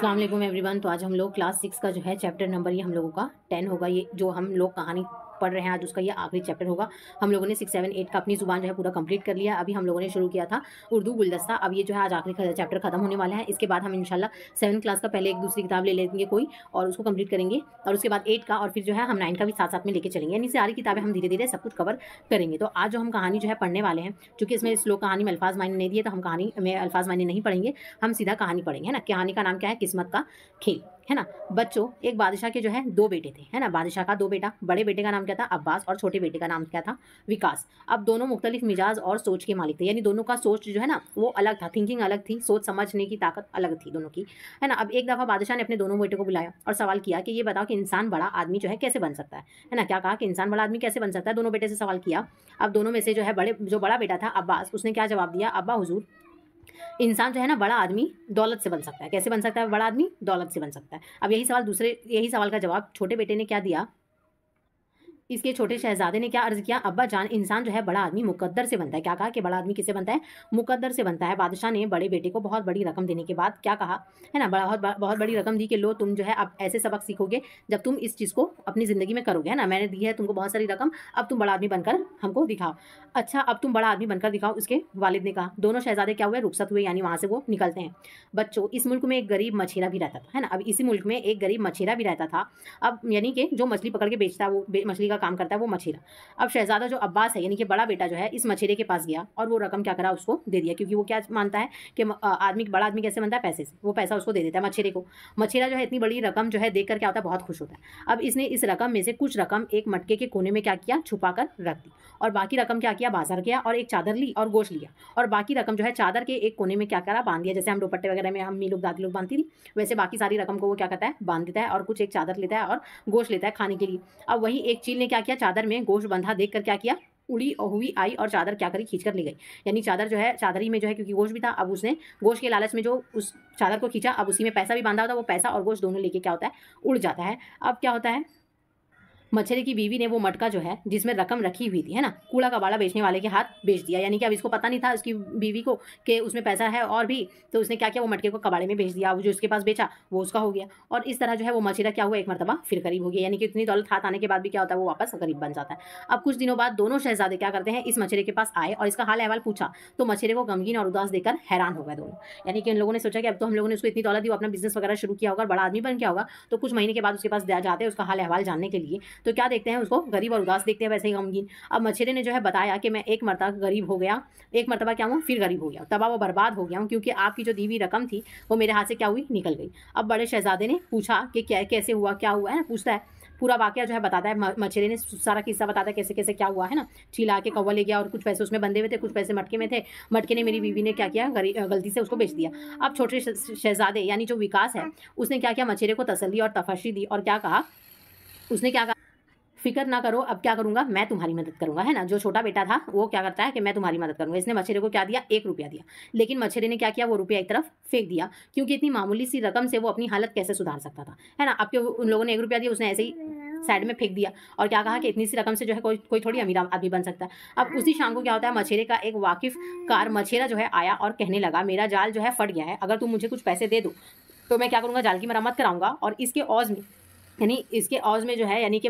अस्सलाम वालेकुम एवरीवन। तो आज हम लोग क्लास 6 का जो है चैप्टर नंबर ये हम लोगों का 10 होगा। ये जो हम लोग कहानी पढ़ रहे हैं आज उसका ये आखिरी चैप्टर होगा। हम लोगों ने 6, 7, 8 का अपनी ज़ुबान जो है पूरा कंप्लीट कर लिया। अभी हम लोगों ने शुरू किया था उर्दू गुलदस्ता। अब ये जो है आज आखिरी चैप्टर खत्म होने वाला है। इसके बाद हम इंशाल्लाह 7 क्लास का पहले एक दूसरी किताब ले लेंगे कोई और उसको कंप्लीट करेंगे, और उसके बाद 8 का, और फिर जो है हम 9 का भी साथ साथ में लेके चलेंगे। यानी सारी किताबें हम धीरे धीरे सब कुछ कवर करेंगे। तो आज जो हम कहानी जो है पढ़ने वाले हैं, चूँकि इसमें श्लोक कहानी में अल्फाज मायने नहीं दिए, तो हम कहानी में अल्फाज मायने नहीं पढ़ेंगे, हम सीधा कहानी पढ़ेंगे, है ना। कहानी का नाम क्या है? किस्मत का खेल, है ना। बच्चों, एक बादशाह के जो है 2 बेटे थे, है ना। बादशाह का 2 बेटा, बड़े बेटे का नाम क्या था? अब्बास, और छोटे बेटे का नाम क्या था? विकास। अब दोनों मुख्तलिफ मिजाज और सोच के मालिक थे, यानी दोनों का सोच जो है ना वो अलग था, थिंकिंग अलग थी, सोच समझने की ताकत अलग थी दोनों की, है ना। अब एक दफ़ा बादशाह ने अपने दोनों बेटों को बुलाया और सवाल किया कि ये बताओ कि इंसान बड़ा आदमी जो है कैसे बन सकता है ना। क्या कहा कि इंसान बड़ा आदमी कैसे बन सकता है? दोनों बेटे से सवाल किया। अब दोनों में से जो है जो बड़ा बेटा था अब्बास, उसने क्या जवाब दिया? अब्बा हुजूर, इंसान जो है ना बड़ा आदमी दौलत से बन सकता है। कैसे बन सकता है बड़ा आदमी? दौलत से बन सकता है। अब यही सवाल का जवाब छोटे बेटे ने क्या दिया? इसके छोटे शहजादे ने क्या अर्ज किया? अब्बा जान, इंसान जो है बड़ा आदमी मुकद्दर से बनता है। क्या कहा कि बड़ा आदमी किससे बनता है? मुकद्दर से बनता है। बादशाह ने बड़े बेटे को बहुत बड़ी रकम देने के बाद क्या कहा, है ना, बहुत बड़ी रकम दी कि लो तुम जो है अब ऐसे सबक सीखोगे जब तुम इस चीज़ को अपनी ज़िंदगी में करोगे, है ना। मैंने दी है तुमको बहुत सारी रकम, अब तुम बड़ा आदमी बनकर हमको दिखाओ। अच्छा, अब तुम बड़ा आदमी बनकर दिखाओ, उसके वालिद ने कहा। दोनों शहजादे क्या हुए? रुखसत हुए, यानी वहाँ से वो निकलते हैं। बच्चों, इस मुल्क में एक गरीब मछेरा भी रहता था, है ना। अब इसी मुल्क में एक गरीब मछेरा भी रहता था। अब यानी कि जो मछली पकड़ के बेचता है, वो मछली का काम करता है, वो मछेरा। अब शहजादा जो अब्बास है, यानी कि बड़ा बेटा जो है, इस मछेरे के पास गया और वो रकम क्या करा? उसको दे दिया, क्योंकि वो क्या मानता है कि बड़ा आदमी कैसे बनता है? पैसे से। वो पैसा उसको दे देता है मछेरे को। मछेरा जो है इतनी बड़ी रकम जो है देखकर क्या होता है? बहुत खुश होता है। अब इसने इस रकम में से कुछ रकम एक मटके के कोने में क्या किया? छुपा कर रख दी, और बाकी रकम क्या किया? बाजार गया और एक चादर ली और गोश्त लिया, और बाकी रकम जो है चादर के एक कोने में क्या करा? बांध दिया। जैसे हम दुपट्टे वगैरह में अम्मी लोग दादी लोग बांधती थी, वैसे बाकी सारी रकम को वो क्या करता है? बांध देता है, और कुछ एक चादर लेता है और गोश्त लेता है खाने के लिए। अब वही एक चील ने क्या किया? चादर में गोश्त बंधा देखकर क्या किया? उड़ी हुई आई और चादर क्या करी? खींच कर ले गई। यानी चादर जो है, चादर ही में जो है, क्योंकि गोश्त भी था, अब उसने गोश्त के लालच में जो उस चादर को खींचा, अब उसी में पैसा भी बांधा होता है, वो पैसा और गोश्त दोनों लेके क्या होता है? उड़ जाता है। अब क्या होता है? मछली की बीवी ने वो मटका जो है जिसमें रकम रखी हुई थी, है ना, कूड़ा कबाड़ा बेचने वाले के हाथ बेच दिया। यानी कि अब इसको पता नहीं था उसकी बीवी को कि उसमें पैसा है और भी, तो उसने क्या किया? वो मटके को कबाड़े में बेच दिया। वो जो उसके पास बेचा वो उसका हो गया, और इस तरह जो है वो मछेरा क्या हुआ? एक मरतबा फिर गरीब हो गया। यानी कि इतनी दौलत हाथ आने के बाद भी क्या होता है? वो वापस गरीब बन जाता है। अब कुछ दिनों बाद दोनों शहजादे क्या करते हैं? इस मछेरे के पास आए और इसका हाल अहवाल पूछा, तो मछेरे को गमगीन और उदास देखकर हैरान हो गए दोनों। यानी कि इन लोगों ने सोचा कि अब तो हम लोगों ने उसको इतनी दौलत दी, वो अपना बिजनेस वगैरह शुरू किया होगा, बड़ा आदमी बन गया होगा, तो कुछ महीने के बाद उसके पास जाते हैं उसका हाल अहवाल जानने के लिए, तो क्या देखते हैं? उसको गरीब और उदास देखते हैं, वैसे ही गमगीन। अब मछेरे ने जो है बताया कि मैं एक मरतबा गरीब हो गया, एक मरतबा क्या हुआ? फिर गरीब हो गया, तबाह व बर्बाद हो गया हूँ, क्योंकि आपकी जो दी हुई रकम थी वो मेरे हाथ से क्या हुई? निकल गई। अब बड़े शहजादे ने पूछा कि क्या, कैसे हुआ, क्या हुआ, है ना, पूछता है। पूरा वाकया जो है बताता है। मछेरे ने सारा किस्सा बताता है कैसे कैसे क्या हुआ, है ना। चीला के कौवा ले गया और कुछ पैसे उसमें बंधे हुए थे, कुछ पैसे मटके में थे। मटके ने मेरी बीवी ने क्या किया? गलती से उसको बेच दिया। अब छोटे शहजादे यानी जो विकास है, उसने क्या किया? मछेरे को तसल्ली और तफाशी दी, और क्या कहा? उसने क्या कहा? फ़िक्र ना करो, अब क्या करूँगा? मैं तुम्हारी मदद करूँगा, है ना। जो छोटा बेटा था वो क्या करता है कि मैं तुम्हारी मदद करूँगा। इसने मछेरे को क्या दिया? 1 रुपया दिया, लेकिन मछेरे ने क्या किया? वो रुपया एक तरफ फेंक दिया, क्योंकि इतनी मामूली सी रकम से वो अपनी हालत कैसे सुधार सकता था, है ना। अब क्यों उन लोगों ने 1 रुपया दिया, उसने ऐसे ही साइड में फेंक दिया, और क्या कहा कि इतनी सी रकम से जो है कोई थोड़ी अमीर आदमी बन सकता है। अब उसी शाम को क्या होता है? मछेरे का एक वाकिफ कार मछेरा जो है आया और कहने लगा, मेरा जाल जो है फट गया है, अगर तुम मुझे कुछ पैसे दे दो तो मैं क्या करूँगा? जाल की मरम्मत कराऊँगा, और इसके औज़ में, यानी इसके औज़ में जो है, यानी कि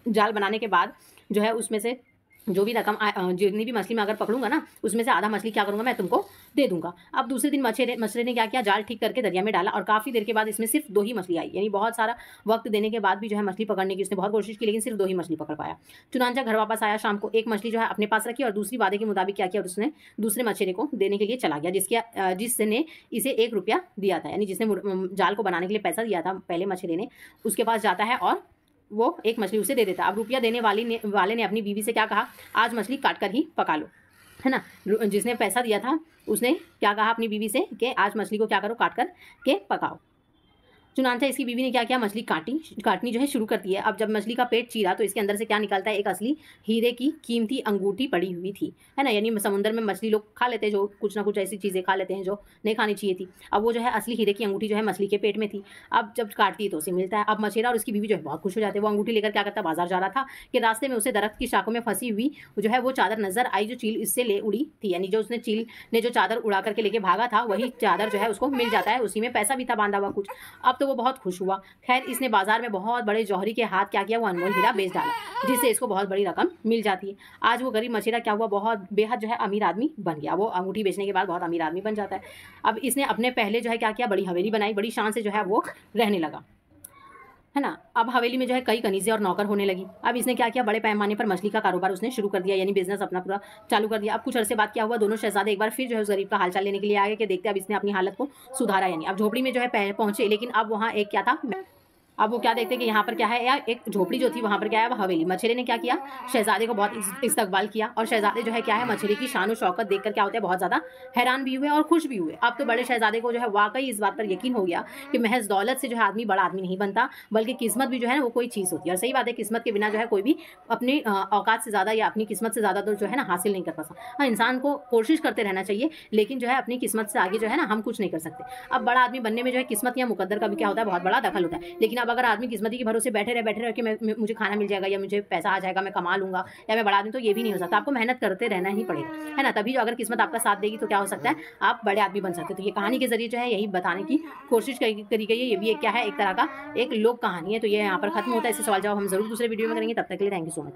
जाल बनाने के बाद जो है उसमें से जो भी रकम जितनी भी मछली मैं अगर पकड़ूंगा ना, उसमें से आधा मछली क्या करूंगा? मैं तुमको दे दूंगा। अब दूसरे दिन मछली ने क्या किया? जाल ठीक करके दरिया में डाला, और काफ़ी देर के बाद इसमें सिर्फ 2 ही मछली आई। यानी बहुत सारा वक्त देने के बाद भी जो है मछली पकड़ने की उसने बहुत कोशिश की, लेकिन सिर्फ 2 ही मछली पकड़ पाया। चुनांचा घर वापस आया शाम को, एक मछली जो है अपने पास रखी और दूसरी वादे के मुताबिक क्या किया? और उसने दूसरे मछेरे को देने के लिए चला गया, जिसने इसे 1 रुपया दिया था, यानी जिसने जाल को बनाने के लिए पैसा दिया था पहले मछेरे ने, उसके पास जाता है और वो एक मछली उसे दे देता। अब रुपया देने वाले ने अपनी बीवी से क्या कहा? आज मछली काट कर ही पका लो, है ना। जिसने पैसा दिया था उसने क्या कहा अपनी बीवी से कि आज मछली को क्या करो? काट कर के पकाओ। चुनांचा इसकी बीवी ने क्या किया, मछली काटनी जो है शुरू कर दी है। अब जब मछली का पेट चीरा तो इसके अंदर से क्या निकलता है, एक असली हीरे की कीमती अंगूठी पड़ी हुई थी, है ना। यानी समुद्र में मछली लोग खा लेते हैं, जो कुछ ना कुछ ऐसी चीज़ें खा लेते हैं जो नहीं खानी चाहिए थी। अब वो जो है असली हीरे की अंगूठी जो है मछली के पेट में थी। अब जब काटती है तो उसे मिलता है। अब मछेरा और उसकी बीवी जो है बहुत खुश हो जाते हैं। वो अंगूठी लेकर क्या करता है, बाजार जा रहा था कि रास्ते में उसे दरख्त की शाखों में फंसी हुई जो है वो चादर नजर आई, जो चील इससे ले उड़ी थी। यानी जो उसने चील ने जो चादर उड़ा करके लेके भागा था, वही चादर जो है उसको मिल जाता है। उसी में पैसा भी था बांधा हुआ कुछ। अब तो वो बहुत खुश हुआ। खैर इसने बाजार में बहुत बड़े जौहरी के हाथ क्या किया, वो अनमोल हीरा बेच डाला, जिससे इसको बहुत बड़ी रकम मिल जाती है। आज वो गरीब मछेरा क्या हुआ, बहुत बेहद जो है अमीर आदमी बन गया। वो अंगूठी बेचने के बाद बहुत अमीर आदमी बन जाता है। अब इसने अपने पहले जो है क्या किया, बड़ी हवेली बनाई, बड़ी शान से जो है वो रहने लगा, है ना। अब हवेली में जो है कई कनीज़ें और नौकर होने लगी। अब इसने क्या किया, बड़े पैमाने पर मछली का कारोबार उसने शुरू कर दिया, यानी बिजनेस अपना पूरा चालू कर दिया। अब कुछ अरसे बाद क्या हुआ, दोनों शहजादे एक बार फिर जो है उस गरीब का हालचाल लेने के लिए आ गए कि देखते अब इसने अपनी हालत को सुधारा। यानी अब झोपड़ी में जो है पहुंचे, लेकिन अब वहाँ एक क्या था, अब वो क्या देखते हैं कि यहाँ पर क्या है, या एक झोपड़ी जो थी वहाँ पर क्या है, वो हवेली। मछेरे ने क्या किया, शहजादे को बहुत इस्तकबाल किया, और शहजादे जो है क्या है, मछेरे की शान और शौकत देखकर क्या होता है, बहुत ज़्यादा हैरान भी हुए और खुश भी हुए। अब तो बड़े शहजादे को जो है वाकई इस बात पर यकीन हो गया कि महज दौलत से जो है आदमी बड़ा आदमी नहीं बनता, बल्कि किस्मत भी जो है ना वो कोई चीज़ होती है। और सही बात है, किस्मत के बिना जो है कोई भी अपनी औकात से ज़्यादा या अपनी किस्मत से ज़्यादा तो जो है ना हासिल नहीं कर पाता। हाँ, इंसान को कोशिश करते रहना चाहिए, लेकिन जो है अपनी किस्मत से आगे जो है ना हम कुछ नहीं कर सकते। अब बड़ा आदमी बनने में जो है किस्मत या मुकद्दर का भी क्या होता है, बहुत बड़ा दखल होता है। लेकिन अब अगर आदमी किस्मत भरोसे बैठे रहे कि मुझे खाना मिल जाएगा या मुझे पैसा आ जाएगा, मैं कमा लूंगा या मैं बड़ा आदमी, तो ये भी नहीं हो सकता। आपको मेहनत करते रहना ही पड़ेगा, है ना। तभी जो अगर किस्मत आपका साथ देगी तो क्या हो सकता है, आप बड़े आदमी बन सकते हैं। तो ये कहानी के जरिए जो है यही बताने की कोशिश करी गई है। ये भी एक क्या है, एक तरह का एक लोक कहानी है। तो ये यहाँ पर खत्म होता है। इससे सवाल जवाब हम जरूर दूसरे वीडियो में करेंगे। तब तक के लिए थैंक यू सो मच।